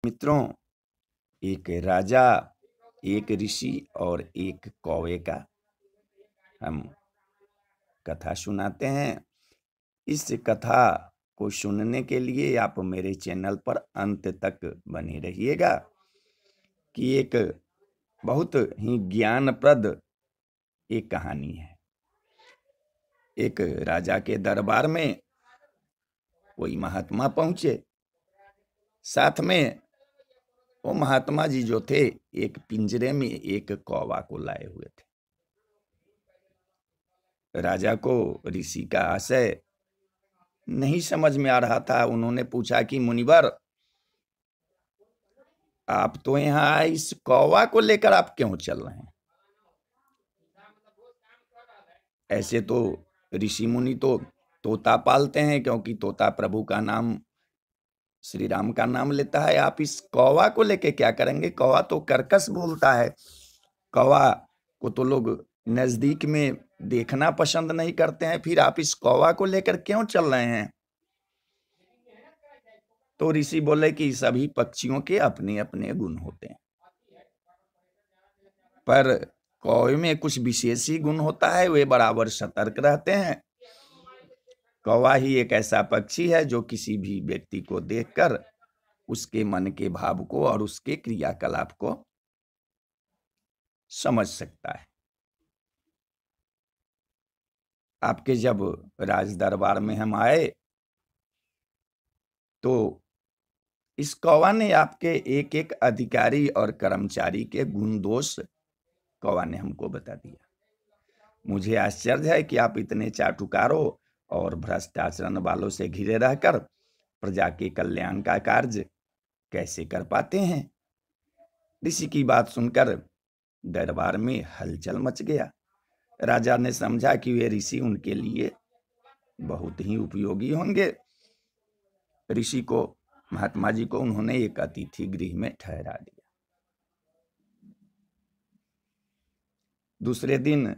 मित्रों, एक राजा, एक ऋषि और एक कौवे का हम कथा सुनाते हैं। इस कथा को सुनने के लिए आप मेरे चैनल पर अंत तक बने रहिएगा कि एक बहुत ही ज्ञानप्रद एक कहानी है। एक राजा के दरबार में कोई महात्मा पहुंचे। साथ में वो महात्मा जी जो थे, एक पिंजरे में एक कौवा को लाए हुए थे। राजा को ऋषि का आशय नहीं समझ में आ रहा था। उन्होंने पूछा कि मुनिवर, आप तो यहाँ आए, इस कौवा को लेकर आप क्यों चल रहे हैं? ऐसे तो ऋषि मुनि तो तोता पालते हैं, क्योंकि तोता प्रभु का नाम, श्री राम का नाम लेता है। आप इस कौवा को लेके क्या करेंगे? कौवा तो कर्कश बोलता है। कौवा को तो लोग नजदीक में देखना पसंद नहीं करते हैं, फिर आप इस कौवा को लेकर क्यों चल रहे हैं? तो ऋषि बोले कि सभी पक्षियों के अपने अपने गुण होते हैं, पर कौवे में कुछ विशेष ही गुण होता है। वे बराबर सतर्क रहते हैं। कौवा ही एक ऐसा पक्षी है जो किसी भी व्यक्ति को देखकर उसके मन के भाव को और उसके क्रियाकलाप को समझ सकता है। आपके जब राज दरबार में हम आए तो इस कौवा ने आपके एक एक अधिकारी और कर्मचारी के गुण दोष कौवा ने हमको बता दिया। मुझे आश्चर्य है कि आप इतने चाटुकारों और भ्रष्ट आचरण वालों से घिरे रहकर प्रजा के कल्याण का कार्य कैसे कर पाते हैं। ऋषि की बात सुनकर दरबार में हलचल मच गया। राजा ने समझा कि वे ऋषि उनके लिए बहुत ही उपयोगी होंगे। ऋषि को, महात्मा जी को उन्होंने एक अतिथि गृह में ठहरा दिया। दूसरे दिन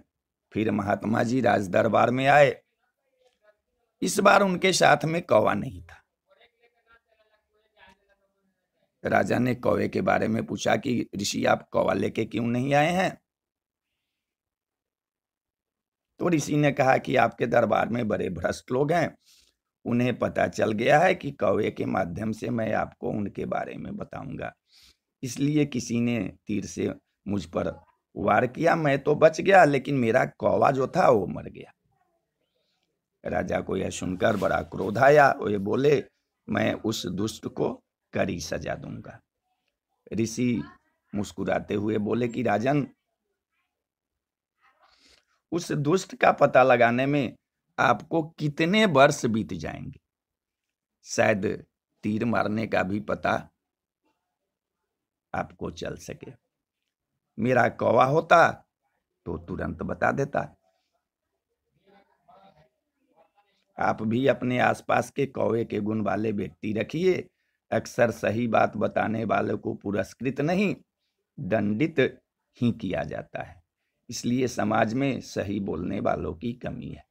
फिर महात्मा जी राज दरबार में आए। इस बार उनके साथ में कौवा नहीं था। राजा ने कौवे के बारे में पूछा कि ऋषि, आप कौवा लेके क्यों नहीं आए हैं? तो ऋषि ने कहा कि आपके दरबार में बड़े भ्रष्ट लोग हैं। उन्हें पता चल गया है कि कौवे के माध्यम से मैं आपको उनके बारे में बताऊंगा, इसलिए किसी ने तीर से मुझ पर वार किया। मैं तो बच गया, लेकिन मेरा कौवा जो था वो मर गया। राजा को यह सुनकर बड़ा क्रोध आया। वे बोले, मैं उस दुष्ट को कड़ी सजा दूंगा। ऋषि मुस्कुराते हुए बोले कि राजन, उस दुष्ट का पता लगाने में आपको कितने वर्ष बीत जाएंगे। शायद तीर मारने का भी पता आपको चल सके। मेरा कौवा होता तो तुरंत बता देता। आप भी अपने आसपास के कौवे के गुण वाले व्यक्ति रखिए। अक्सर सही बात बताने वालों को पुरस्कृत नहीं, दंडित ही किया जाता है। इसलिए समाज में सही बोलने वालों की कमी है।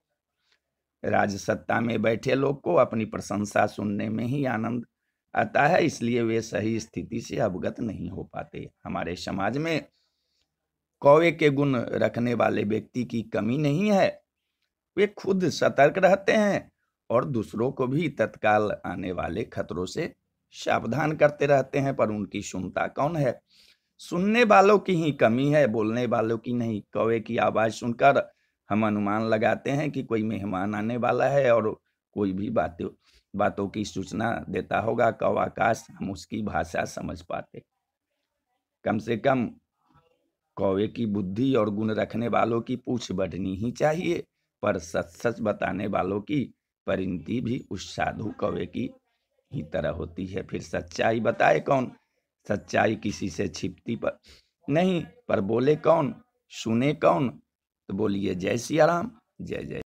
राजसत्ता में बैठे लोग को अपनी प्रशंसा सुनने में ही आनंद आता है, इसलिए वे सही स्थिति से अवगत नहीं हो पाते। हमारे समाज में कौवे के गुण रखने वाले व्यक्ति की कमी नहीं है। वे खुद सतर्क रहते हैं और दूसरों को भी तत्काल आने वाले खतरों से सावधान करते रहते हैं, पर उनकी सुनता कौन है? सुनने वालों की ही कमी है, बोलने वालों की नहीं। कौवे की आवाज सुनकर हम अनुमान लगाते हैं कि कोई मेहमान आने वाला है और कोई भी बातों की सूचना देता होगा। कौवा, काश हम उसकी भाषा समझ पाते। कम से कम कौवे की बुद्धि और गुण रखने वालों की पूछ बढ़नी ही चाहिए, पर सच सच बताने वालों की परिणति भी उस साधु कौवे की ही तरह होती है। फिर सच्चाई बताए कौन? सच्चाई किसी से छिपती पर नहीं, पर बोले कौन, सुने कौन? तो बोलिए जय सिया राम, जय जय।